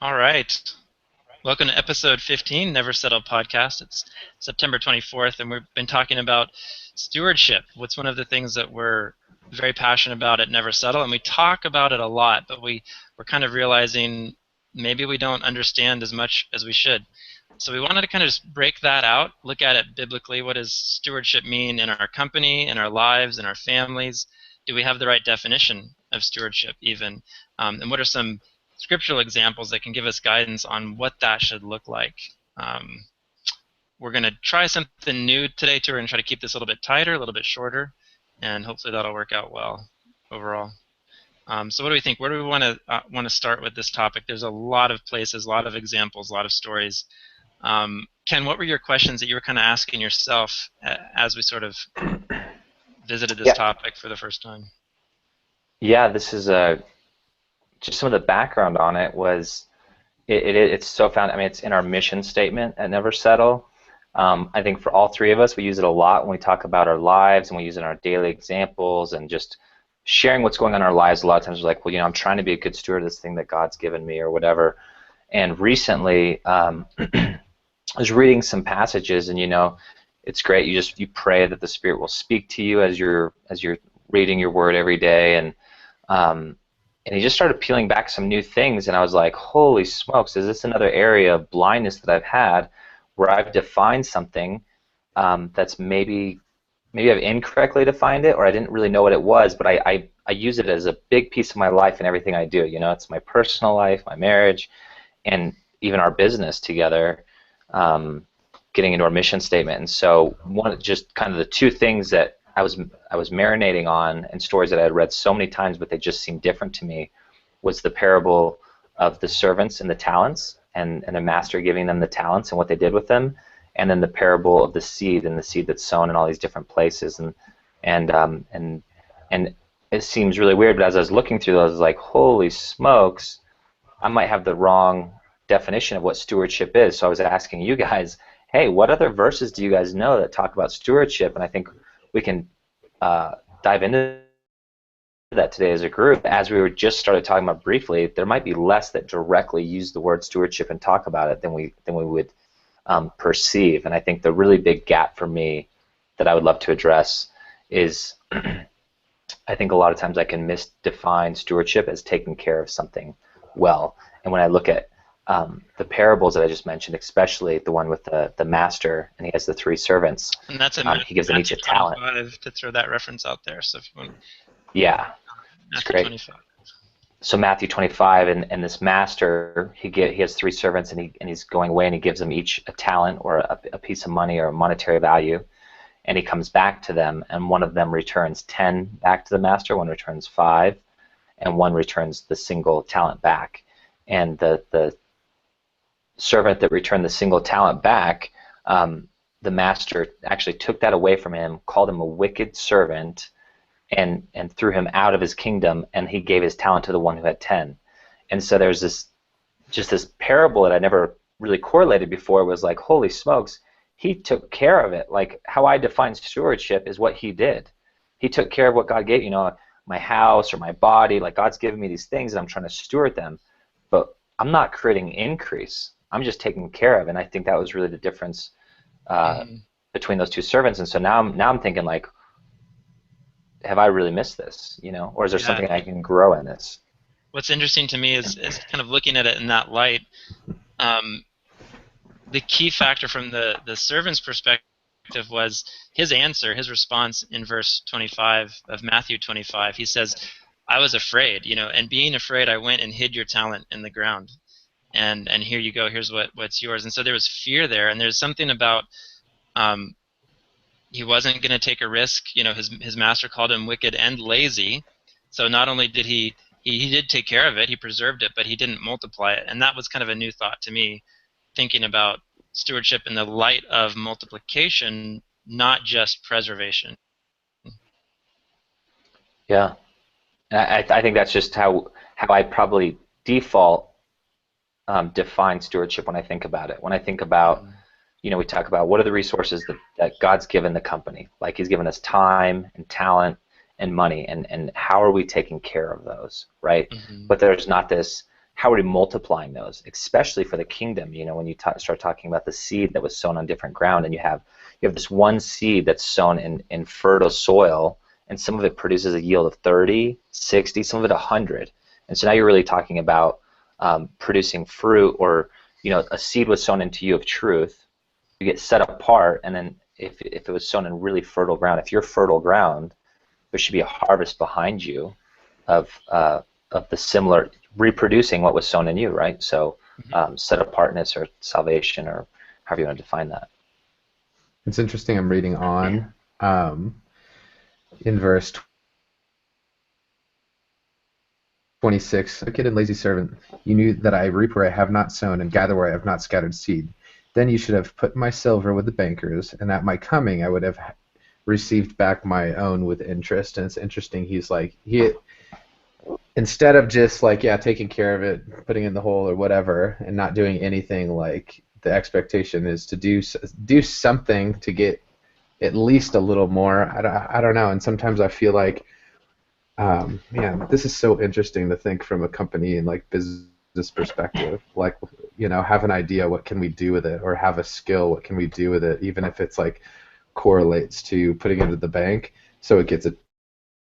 All right. Welcome to episode 15, Never Settle podcast. It's September 24th, and we've been talking about stewardship. What's one of the things that we're very passionate about at Never Settle, and we talk about it a lot, but we're kind of realizing maybe we don't understand as much as we should. So we wanted to kind of just break that out, look at it biblically. What does stewardship mean in our company, in our lives, in our families? Do we have the right definition of stewardship even? And what are some scriptural examples that can give us guidance on what that should look like? Um, we're going to try something new today, too. We're going to try to keep this a little bit tighter, a little bit shorter, and hopefully that'll work out well overall. So what do we think? Where do we want to start with this topic? There's a lot of places, a lot of examples, a lot of stories. Ken, what were your questions that you were kind of asking yourself as we sort of visited this Yeah, topic for the first time? yeah. This is just some of the background on it was it's so found. I mean, it's in our mission statement at Never Settle. I think for all three of us, we use it a lot when we talk about our lives, and we use it in our daily examples and just sharing what's going on in our lives. A lot of times, we're like, well, I'm trying to be a good steward of this thing that God's given me, or whatever. And recently, I was reading some passages, and it's great. You pray that the Spirit will speak to you as you're reading your Word every day, um, and he just started peeling back some new things, and I was like, holy smokes, is this another area of blindness that I've had where I've defined something that's maybe I've incorrectly defined it, or I didn't really know what it was, but I use it as a big piece of my life and everything I do. It's my personal life, my marriage, and even our business together, getting into our mission statement. And so just kind of the two things that I was marinating on, and stories that I had read so many times, but they just seemed different to me, was the parable of the servants and the talents, and the master giving them the talents and what they did with them, and then the parable of the seed and the seed that's sown in all these different places, and it seems really weird, but as I was looking through those, I was like, holy smokes, I might have the wrong definition of what stewardship is. So I was asking you guys, hey, what other verses do you guys know that talk about stewardship? And I think we can dive into that today as a group. As we were just started talking about briefly, there might be less that directly use the word stewardship and talk about it than we would perceive. And I think the really big gap for me that I would love to address is I think a lot of times I can misdefine stewardship as taking care of something well. And when I look at the parables that I just mentioned, especially the one with the master, and he has the three servants, And that's in he gives them each Matthew a talent. 25, to throw that reference out there. So if you want, Yeah, it's Matthew great. 25. So Matthew 25, and this master, he has three servants, and he's going away, and he gives them each a talent, or a piece of money, or a monetary value, and he comes back to them, and one of them returns 10 back to the master, one returns 5, and one returns the single talent back. And the servant that returned the single talent back, the master actually took that away from him, called him a wicked servant, and threw him out of his kingdom, and he gave his talent to the one who had 10. And so there's this parable that I never really correlated before. It was like, holy smokes, he took care of it. Like, how I define stewardship is what he did. He took care of what God gave, my house or my body. Like, God's given me these things, and I'm trying to steward them, but I'm not creating increase. I'm just taking care of it. And I think that was really the difference Mhm. between those two servants. And so now I'm thinking, like, have I really missed this? Or is there Yeah. something I can grow in this? What's interesting to me is kind of looking at it in that light. Um, the key factor from the servant's perspective was his answer, his response in verse 25 of Matthew 25. He says, I was afraid, and being afraid, I went and hid your talent in the ground. And here you go, here's what's yours. And so there was fear there, and there's something about um, he wasn't going to take a risk. His master called him wicked and lazy. So not only did he did take care of it, he preserved it, but he didn't multiply it. And that was kind of a new thought to me, thinking about stewardship in the light of multiplication, not just preservation. Yeah. And I think that's just how I probably default define stewardship when I think about it. When I think about, we talk about what are the resources that God's given the company. Like, he's given us time and talent and money, and how are we taking care of those, right? Mm-hmm. But there's not this, how are we multiplying those, especially for the kingdom? When you start talking about the seed that was sown on different ground, and you have this one seed that's sown in fertile soil, and some of it produces a yield of 30, 60, some of it 100. And so now you're really talking about producing fruit, or a seed was sown into you of truth. You get set apart, and then if it was sown in really fertile ground, if you're fertile ground, there should be a harvest behind you of the similar, reproducing what was sown in you, right? So set apartness or salvation, or however you want to define that. It's interesting. I'm reading on in verse 26. Wicked and lazy servant, you knew that I reap where I have not sown and gather where I have not scattered seed. Then you should have put my silver with the bankers, and at my coming I would have received back my own with interest. And it's interesting. He's like, instead of just like, yeah, taking care of it, putting it in the hole or whatever, and not doing anything, like the expectation is to do something to get at least a little more. I don't know. And sometimes I feel like, man, this is so interesting to think from a company and like business perspective. Like, have an idea, what can we do with it, or have a skill, what can we do with it, even if it's like correlates to putting it into the bank, so it gets a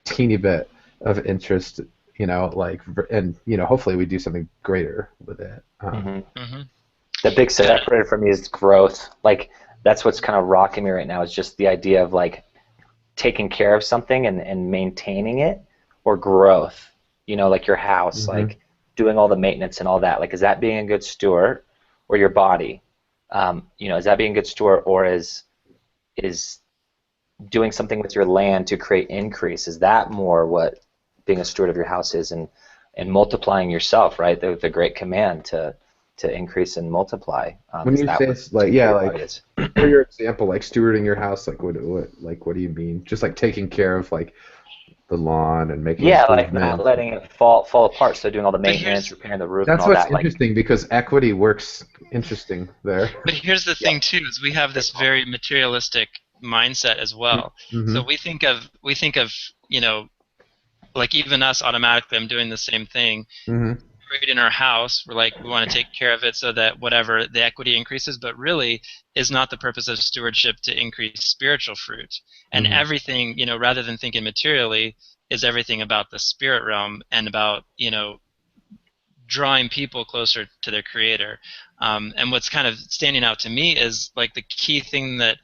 teeny bit of interest. And hopefully we do something greater with it. The big separator for me is growth. Like, that's what's kind of rocking me right now, is just the idea of like taking care of something and maintaining it, or growth. Like your house, like doing all the maintenance and all that. Like, is that being a good steward? Or your body? Is that being a good steward, or is doing something with your land to create increase? Is that more what being a steward of your house is, and multiplying yourself, right? The great command to increase and multiply. When you say it's like, yeah, like for your example, like stewarding your house, like what do you mean? Just like taking care of like the lawn and making like not letting it fall apart. So doing all the maintenance, repairing the roof, that's and all what's that. Interesting, because equity works interesting there. But here's the thing too: is we have this very materialistic mindset as well. So we think of like even us automatically. I'm doing the same thing. Right in our house, we're like, we want to take care of it so that whatever the equity increases, but really is not the purpose of stewardship to increase spiritual fruit. And everything, rather than thinking materially, is everything about the spirit realm and about, drawing people closer to their Creator. And what's kind of standing out to me is like the key thing that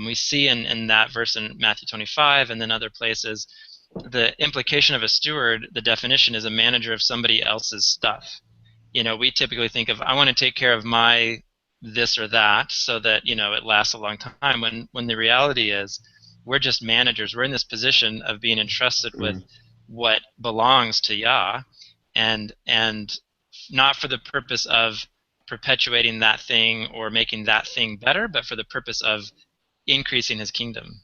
we see in that verse in Matthew 25 and then other places. The implication of a steward, the definition, is a manager of somebody else's stuff. We typically think of, I want to take care of my this or that so that it lasts a long time. When the reality is, we're just managers. We're in this position of being entrusted with what belongs to Yah, and not for the purpose of perpetuating that thing or making that thing better, but for the purpose of increasing His kingdom.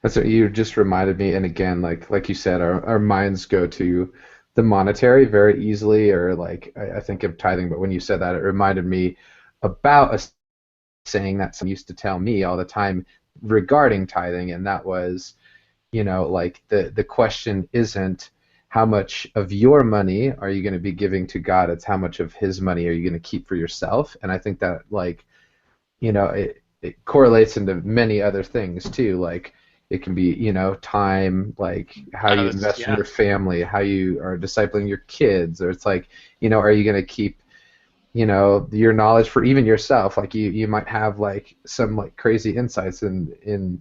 That's what you just reminded me. And again, like you said, our minds go to the monetary very easily, or like I think of tithing, but when you said that, it reminded me about a saying that someone used to tell me all the time regarding tithing, and that was, like the question isn't how much of your money are you going to be giving to God, it's how much of His money are you going to keep for yourself. And I think that it correlates into many other things too, like it can be, time, like how you invest in your family, how you are discipling your kids, or it's like, are you going to keep, your knowledge for even yourself? Like you might have like some like crazy insights in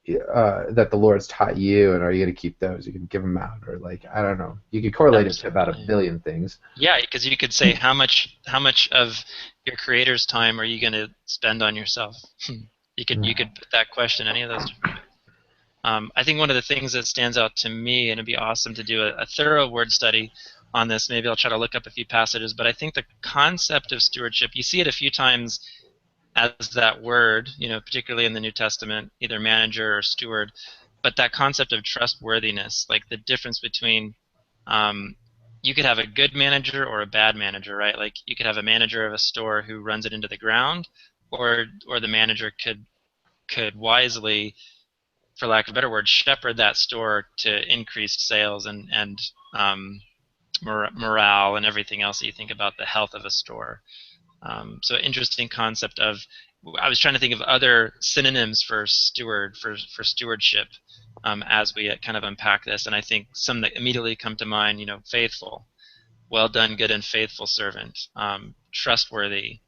that the Lord's taught you, and are you going to keep those? You can give them out, or like, I don't know. You could correlate it to about a billion things. Yeah, because you could say how much of your Creator's time are you going to spend on yourself? You could put that question any of those different ways. I think one of the things that stands out to me, and it'd be awesome to do a thorough word study on this. Maybe I'll try to look up a few passages, but I think the concept of stewardship, you see it a few times as that word, particularly in the New Testament, either manager or steward, but that concept of trustworthiness, like the difference between, you could have a good manager or a bad manager, right? Like you could have a manager of a store who runs it into the ground, or the manager could wisely for lack of a better word, shepherd that store to increased sales and morale and everything else that you think about the health of a store. So interesting concept of, I was trying to think of other synonyms for steward, for stewardship, as we kind of unpack this, and I think some that immediately come to mind, faithful, well done, good and faithful servant, trustworthy,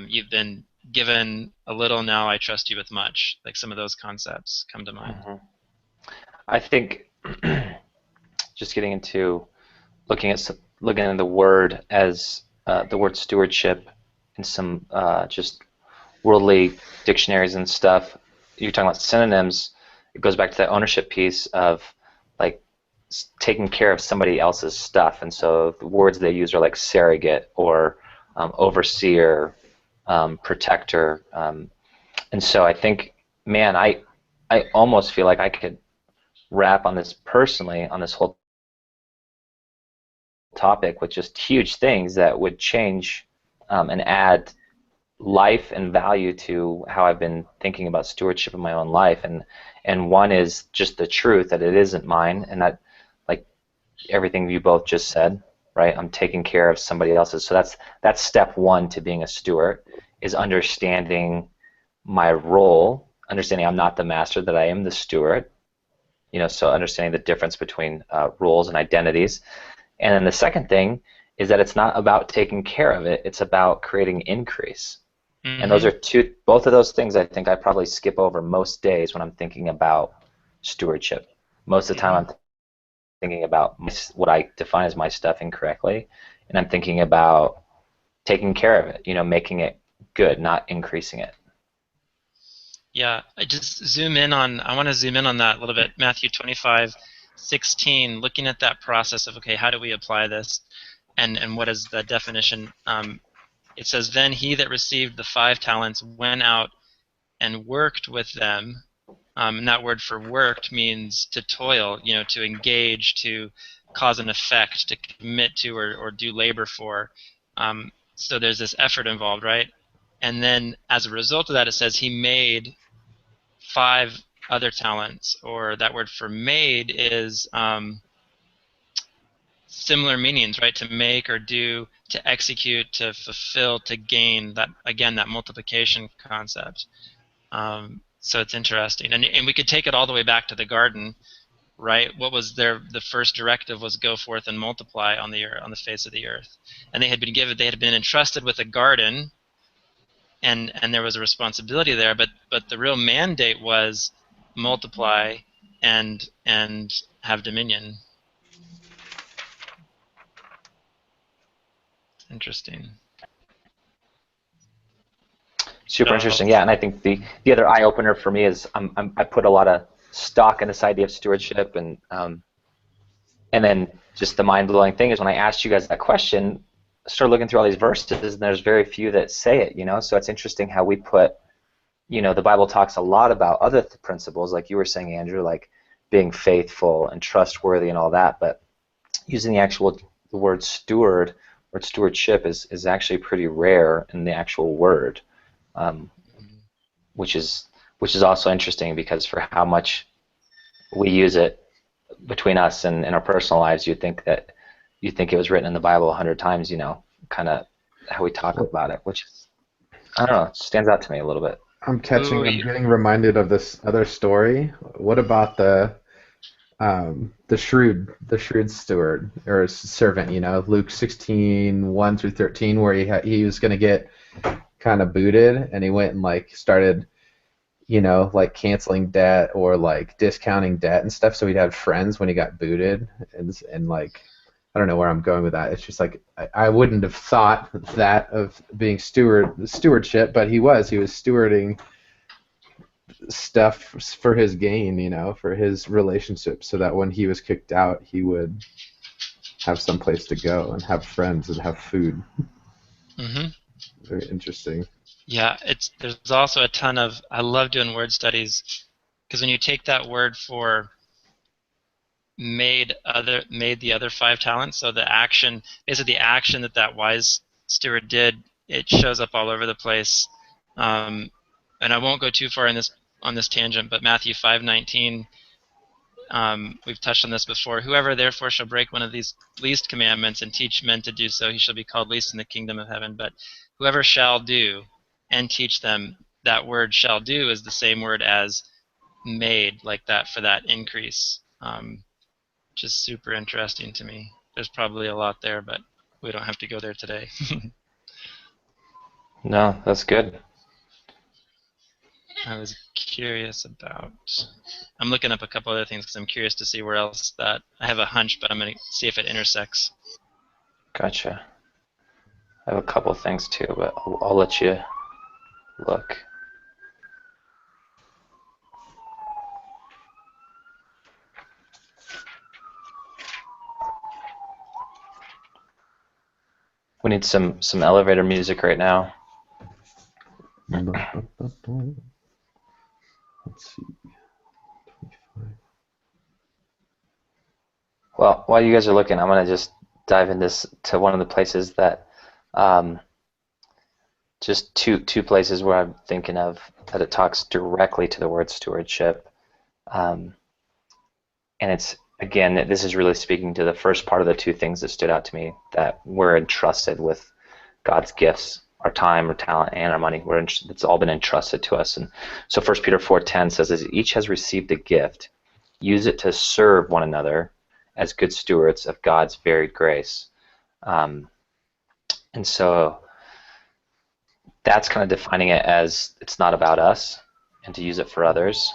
you've been given a little, now I trust you with much. Like some of those concepts come to mind. Mm-hmm. I think just getting into looking at the word as the word stewardship in some just worldly dictionaries and stuff. You're talking about synonyms. It goes back to that ownership piece of like taking care of somebody else's stuff, and so the words they use are like surrogate or overseer, protector, and so I think, man, I almost feel like I could wrap on this personally on this whole topic with just huge things that would change and add life and value to how I've been thinking about stewardship in my own life, and one is just the truth that it isn't mine, and that, like everything you both just said, right? I'm taking care of somebody else's. So that's step one to being a steward, is understanding my role, understanding I'm not the master, that I am the steward. So understanding the difference between roles and identities. And then the second thing is that it's not about taking care of it, it's about creating increase. Mm-hmm. And those are both of those things I think I probably skip over most days when I'm thinking about stewardship. Most of the time I'm thinking about what I define as my stuff incorrectly, and I'm thinking about taking care of it, making it good, not increasing it. Yeah, I want to zoom in on that a little bit. Matthew 25:16, looking at that process of, okay, how do we apply this, and what is the definition? It says, then he that received the 5 talents went out and worked with them. And that word for worked means to toil, to engage, to cause an effect, to commit to, or do labor for. So there's this effort involved, right? And then as a result of that, it says he made 5 other talents, or that word for made is similar meanings, right? To make or do, to execute, to fulfill, to gain. That, again, that multiplication concept. So it's interesting, and we could take it all the way back to the garden, right? What was the first directive was go forth and multiply on the earth, on the face of the earth, and they had been entrusted with a garden, and there was a responsibility there, but the real mandate was multiply and have dominion. Interesting. Super interesting, yeah. And I think the other eye opener for me is I put a lot of stock in this idea of stewardship, and then just the mind blowing thing is when I asked you guys that question, I started looking through all these verses, and there's very few that say it, So it's interesting how we put, the Bible talks a lot about other principles, like you were saying, Andrew, like being faithful and trustworthy and all that, but using the word steward or stewardship is actually pretty rare in the actual word. Which is also interesting, because for how much we use it between us and in our personal lives, you'd think it was written in the Bible 100 times, kind of how we talk about it, which is, I don't know, it stands out to me a little bit. I'm getting reminded of this other story. What about the shrewd steward or servant? Luke 16:1-13, where he was going to get kind of booted, and he went and started canceling debt or discounting debt and stuff, so he'd have friends when he got booted, and I don't know where I'm going with that. It's just I wouldn't have thought that of being stewardship, but he was stewarding stuff for his gain, for his relationship, so that when he was kicked out, he would have some place to go and have friends and have food. Mm-hmm. Very interesting. Yeah, there's also a ton of, I love doing word studies, because when you take that word for made the other 5 talents, so the action, basically the action that wise steward did, it shows up all over the place. And I won't go too far in this on this tangent, but Matthew 5:19. We've touched on this before. Whoever therefore shall break one of these least commandments and teach men to do so, he shall be called least in the kingdom of heaven. But whoever shall do and teach them, that word shall do is the same word as made, like that, for that increase. Just super interesting to me. There's probably a lot there, but we don't have to go there today. No, that's good. I was curious about. I'm looking up a couple other things because I'm curious to see where else that. I have a hunch, but I'm going to see if it intersects. Gotcha. I have a couple things too, but I'll let you look. We need some elevator music right now. Let's see. 25. Well, while you guys are looking, I'm going to just dive into one of the places that, just two places where I'm thinking of that it talks directly to the word stewardship. And it's, again, this is really speaking to the first part of the two things that stood out to me, that we're entrusted with God's gifts, our time, our talent, and our money. It's all been entrusted to us. And so 1 Peter 4:10 says, as each has received a gift, use it to serve one another as good stewards of God's varied grace. And so that's kind of defining it as it's not about us and to use it for others.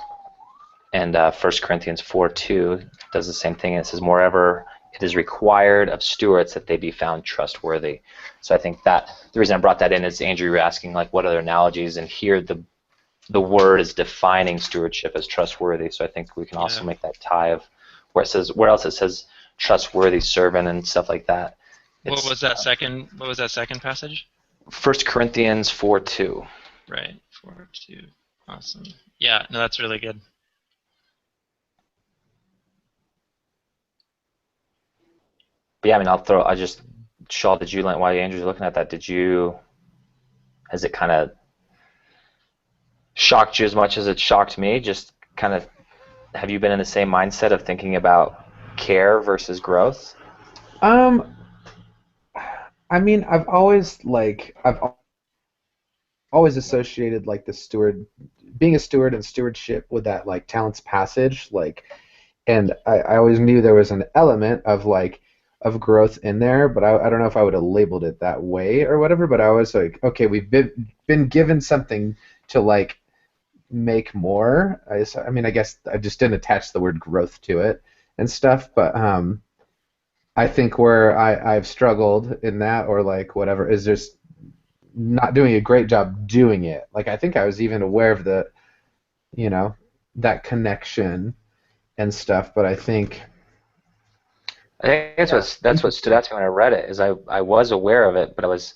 And 1 Corinthians 4:2 does the same thing. It says, moreover, it is required of stewards that they be found trustworthy. So I think that the reason I brought that in is, Andrew, you were asking like what other analogies, and here the word is defining stewardship as trustworthy. So I think we can also make that tie of where it says, where else it says trustworthy servant and stuff like that. What was that second passage? 1 Corinthians 4:2. Right, 4:2. Awesome. Yeah, no, that's really good. But yeah, I mean, Shaw, while Andrew's looking at that, has it kind of shocked you as much as it shocked me? Just kind of, have you been in the same mindset of thinking about care versus growth? I mean, I've always associated like being a steward and stewardship with that like talents passage, and I always knew there was an element of growth in there, but I don't know if I would have labeled it that way or whatever. But I was like, okay, we've been given something to like make more. I mean, I guess I just didn't attach the word growth to it and stuff, but I think where I've struggled in that, or like whatever, is just not doing a great job doing it. Like I think I was even aware of that connection and stuff, but I think that's what stood out to me when I read it, is I was aware of it, but I was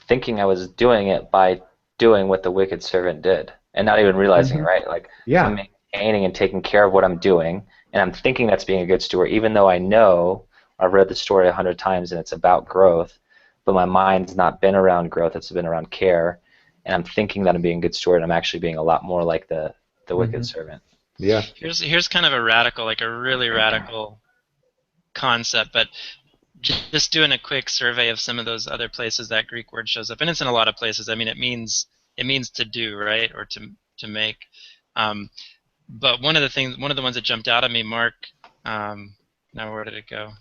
thinking I was doing it by doing what the wicked servant did and not even realizing, right? Like, I'm maintaining and taking care of what I'm doing, and I'm thinking that's being a good steward, even though I know I've read the story 100 times and it's about growth, but my mind's not been around growth, it's been around care, and I'm thinking that I'm being a good steward, and I'm actually being a lot more like the wicked servant. Yeah. Here's kind of a radical, like a really radical concept, but just doing a quick survey of some of those other places that Greek word shows up, and it's in a lot of places. I mean, it means to do, right, or to make. But one of the ones that jumped out at me, Mark. Now where did it go?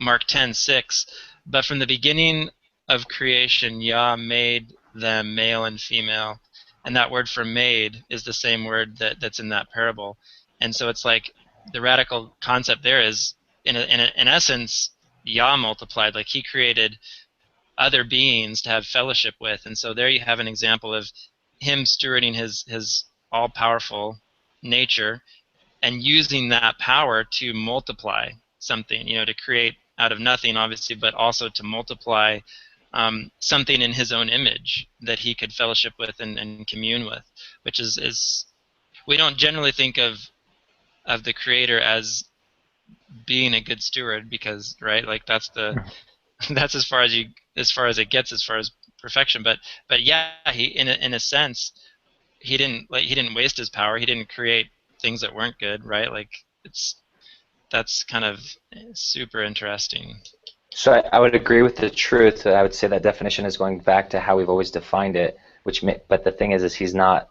Mark 10:6. But from the beginning of creation, Yah made them male and female, and that word for made is the same word that's in that parable. And so it's like the radical concept there is, in essence, Yah multiplied, like he created other beings to have fellowship with, and so there you have an example of him stewarding his all-powerful nature and using that power to multiply something, to create out of nothing, obviously, but also to multiply something in his own image that he could fellowship with and commune with, which is we don't generally think of the Creator as being a good steward, because, right, like that's as far as it gets as far as perfection. But yeah, he in a sense, he didn't waste his power. He didn't create things that weren't good, right? Like that's kind of super interesting. So I would agree with the truth. I would say that definition is going back to how we've always defined it. But the thing is he's not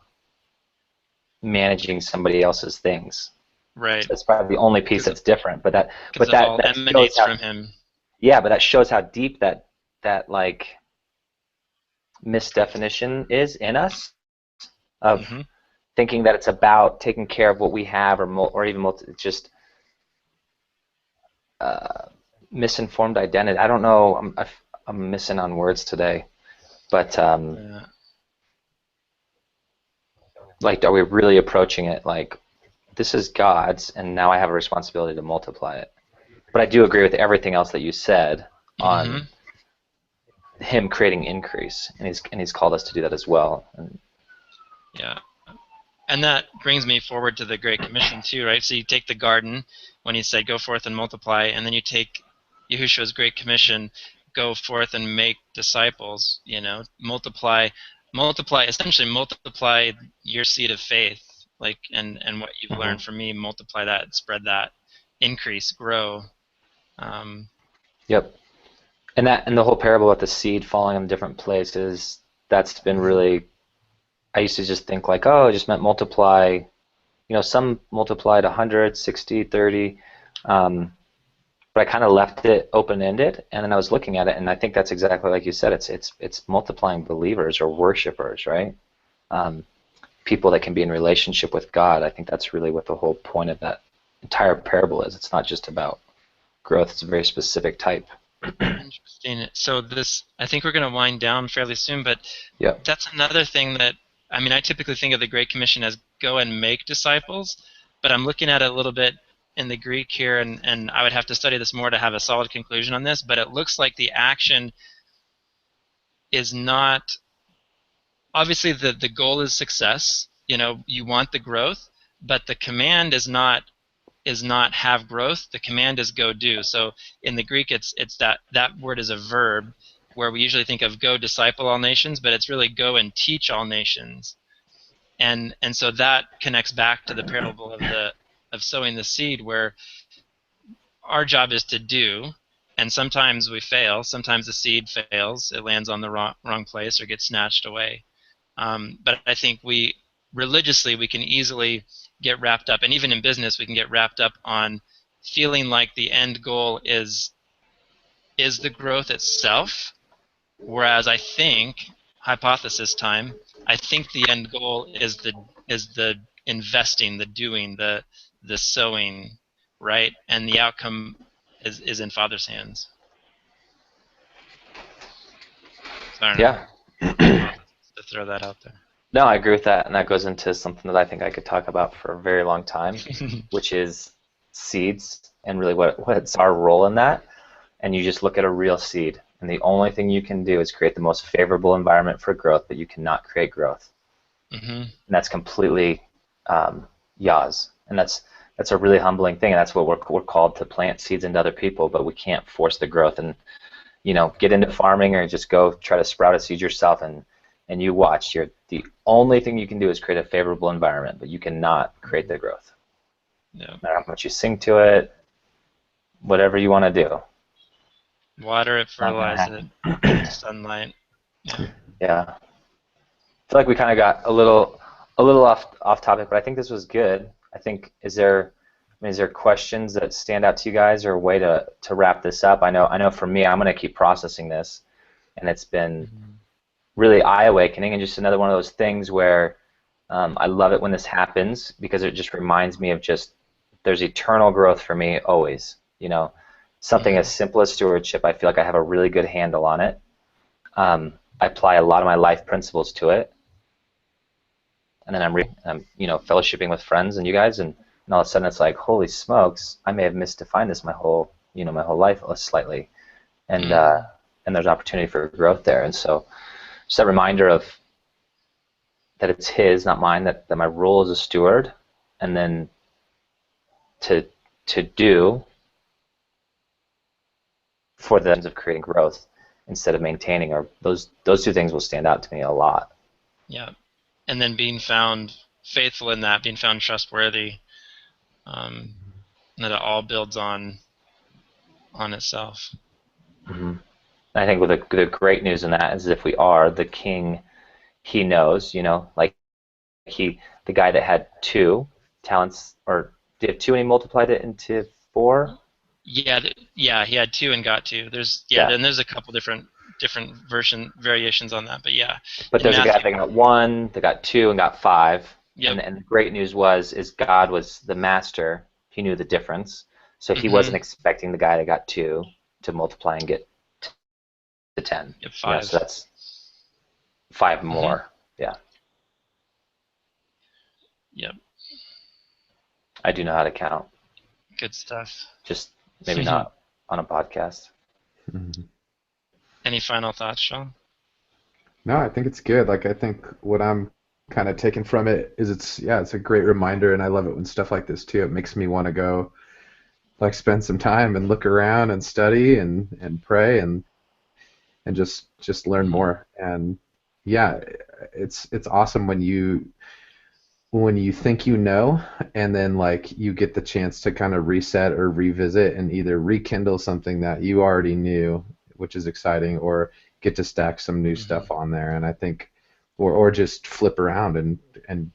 managing somebody else's things. So Right. that's probably the only piece that's different. But Because it all that shows emanates how, from him. yeah, but that shows how deep that like misdefinition is in us of Hmm. thinking that it's about taking care of what we have or even just misinformed identity. I don't know. I'm missing on words today, but Yeah. like, are we really approaching it like this is God's, and now I have a responsibility to multiply it? But I do agree with everything else that you said Hmm. on him creating increase, and he's called us to do that as well. And Yeah. And that brings me forward to the Great Commission too, right? So you take the garden when he said, "Go forth and multiply," and then you take Yahushua's Great Commission, "Go forth and make disciples." You know, multiply, essentially multiply your seed of faith, like, and what you've mhm. learned from me, multiply that, spread that, increase, grow. Um, Yep. And the whole parable about the seed falling in different places, that's been really. I used to just think like, oh, it just meant multiply. Some multiplied 100, 60, 30. But I kind of left it open-ended, and then I was looking at it, and I think that's exactly like you said. It's multiplying believers or worshipers, right? Um, People that can be in relationship with God. I think that's really what the whole point of that entire parable is. It's not just about growth. It's a very specific type. Interesting. So I think we're going to wind down fairly soon, but Yep. that's another thing that, I mean, I typically think of the Great Commission as go and make disciples, but I'm looking at it a little bit in the Greek here, and I would have to study this more to have a solid conclusion on this, but it looks like the action is not, obviously the goal is success. You know, you want the growth, but the command is not have growth. The command is go do. So in the Greek, it's that word is a verb, where we usually think of go disciple all nations, but it's really go and teach all nations. And so that connects back to the parable of sowing the seed, where our job is to do, and sometimes we fail. Sometimes the seed fails; it lands on the wrong place or gets snatched away. But I think religiously we can easily get wrapped up, and even in business we can get wrapped up on feeling like the end goal is the growth itself. Whereas I think, hypothesis time, I think the end goal is the investing, the doing, the sowing, right? And the outcome is in Father's hands. So I don't know. Yeah. To throw that out there. No, I agree with that, and that goes into something that I think I could talk about for a very long time, which is seeds and really what's our role in that. And you just look at a real seed, and the only thing you can do is create the most favorable environment for growth, but you cannot create growth. Hmm. And that's completely yaz, and that's a really humbling thing, and that's what we're called to plant seeds into other people, but we can't force the growth. And get into farming or just go try to sprout a seed yourself, and you watch. The only thing you can do is create a favorable environment, but you cannot create the growth. Yeah. No matter how much you sing to it, whatever you want to do. Water it, Not gonna fertilize it, happen. sunlight. Yeah. Yeah. I feel like we kind of got a little off topic, but I think this was good. I think is there questions that stand out to you guys, or a way to wrap this up? I know for me, I'm gonna keep processing this, and it's been really eye-awakening, and just another one of those things where I love it when this happens, because it just reminds me of just there's eternal growth for me always. Something as simple as stewardship, I feel like I have a really good handle on it. I apply a lot of my life principles to it, and then I'm fellowshipping with friends and you guys, and all of a sudden it's like, holy smokes, I may have misdefined this my whole life slightly, and there's opportunity for growth there. And so just that reminder of that it's his, not mine, that my role as a steward, and then to do for the ends of creating growth instead of maintaining, or those two things will stand out to me a lot. Yeah. and then being found faithful in that, being found trustworthy, and that it all builds on itself. Mm-hmm. I think with the great news in that is if we are, the king, he knows, like the guy that had 2 talents, or did he have 2 and he multiplied it into 4? Yeah, yeah, he had 2 and got 2. Yeah. Then there's a couple different variations on that, but yeah, But in there's a guy Matthew, that got 1, that got 2, and got 5. yep, And the great news is God was the master. He knew the difference. So he mm-hmm, wasn't expecting the guy that got 2 to multiply and get to 10. yep, So 5, that's 5 mm-hmm, more. Yeah. yep, I do know how to count. good stuff. Just maybe not on a podcast. Mhm. Any final thoughts, Sean? No, I think it's good. Like I think what I'm kind of taking from it is it's a great reminder, and I love it when stuff like this too. It makes me want to go like spend some time and look around and study and pray and just learn more. And yeah, it's awesome when you think you know, and then like you get the chance to kind of reset or revisit and either rekindle something that you already knew, which is exciting, or get to stack some new Mm-hmm. stuff on there. And I think, or just flip around and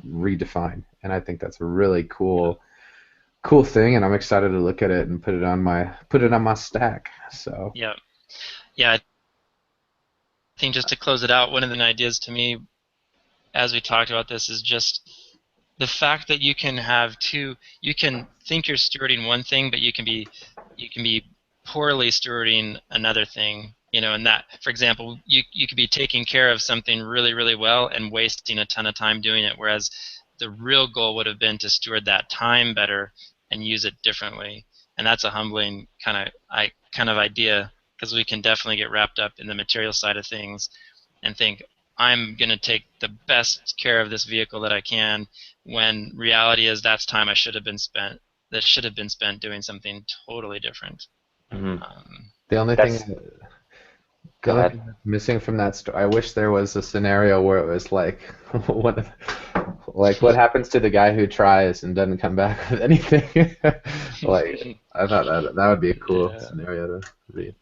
redefine. And I think that's a really Yeah. cool thing. And I'm excited to look at it and put it on my stack. So. Yeah. Yeah, I think just to close it out, one of the ideas to me as we talked about this is just the fact that you can have two, you can think you're stewarding one thing, but you can be poorly stewarding another thing, and that, for example, you could be taking care of something really, really well and wasting a ton of time doing it, whereas the real goal would have been to steward that time better and use it differently. And that's a humbling kind of idea, because we can definitely get wrapped up in the material side of things and think I'm going to take the best care of this vehicle that I can, when reality is that's time that should have been spent doing something totally different. Mm-hmm. The only thing That's The Go only ahead. thing that's missing from that story, I wish there was a scenario where it was like, what, like what happens to the guy who tries and doesn't come back with anything? Like, I thought that would be a cool Yeah. scenario to read.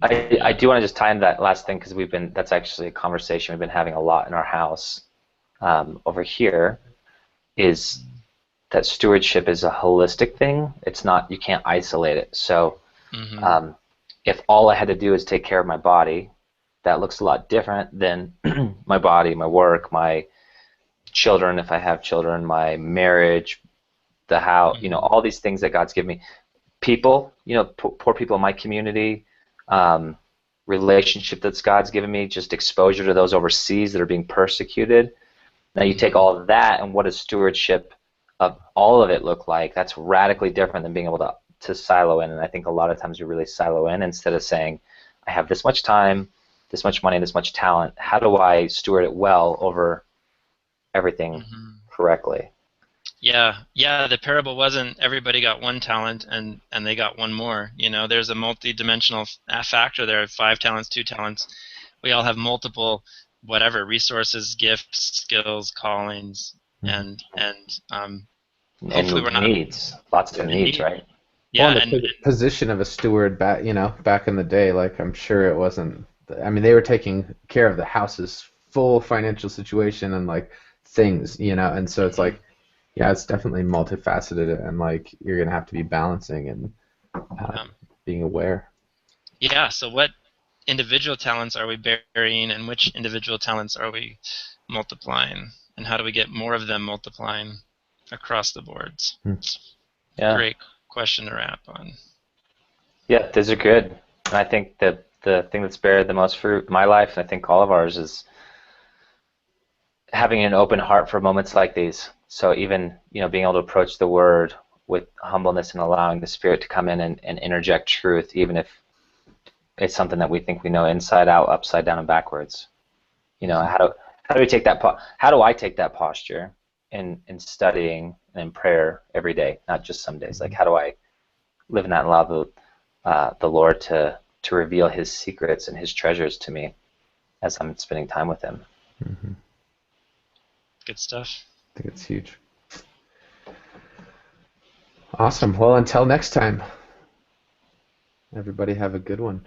I Yeah. do want to just tie into that last thing because that's actually a conversation we've been having a lot in our house over here, is that stewardship is a holistic thing. It's not, you can't isolate it. So Mm-hmm. um, if all I had to do is take care of my body, that looks a lot different than my body, my work, my children, if I have children, my marriage, the house, Mm-hmm. all these things that God's given me. People, poor people in my community, um, relationship that God's given me, just exposure to those overseas that are being persecuted. Now you take Mm-hmm. all of that, and what does stewardship of all of it look like? That's radically different than being able to silo in. And I think a lot of times we really silo in instead of saying, I have this much time, this much money, this much talent. How do I steward it well over everything Mm-hmm. correctly? Yeah, yeah. The parable wasn't everybody got one talent and they got one more. There's a multi-dimensional factor there. 5 talents, 2 talents. We all have multiple, whatever, resources, gifts, skills, callings, Mhm. and hopefully we're And not needs, lots of in needs, need. right? Well, Yeah, and the and position of a steward back in the day, like I'm sure it wasn't. I mean, they were taking care of the house's full financial situation and like things, and so it's mhm, like, yeah, it's definitely multifaceted, and like you're gonna have to be balancing and yeah, being aware. yeah. So what individual talents are we burying, and which individual talents are we multiplying, and how do we get more of them multiplying across the boards? Hmm. Yeah. Great question to wrap on. Yeah, those are good. And I think that the thing that's bear the most fruit in my life, and I think all of ours, is having an open heart for moments like these. So even, being able to approach the word with humbleness and allowing the Spirit to come in and interject truth, even if it's something that we think we know inside out, upside down, and backwards. How do we take how do I take that posture in studying and in prayer every day, not just some days? Like, how do I live in that and allow the Lord to reveal His secrets and His treasures to me as I'm spending time with Him? Hmm. good stuff. I think it's huge. Awesome. Well, until next time, everybody have a good one.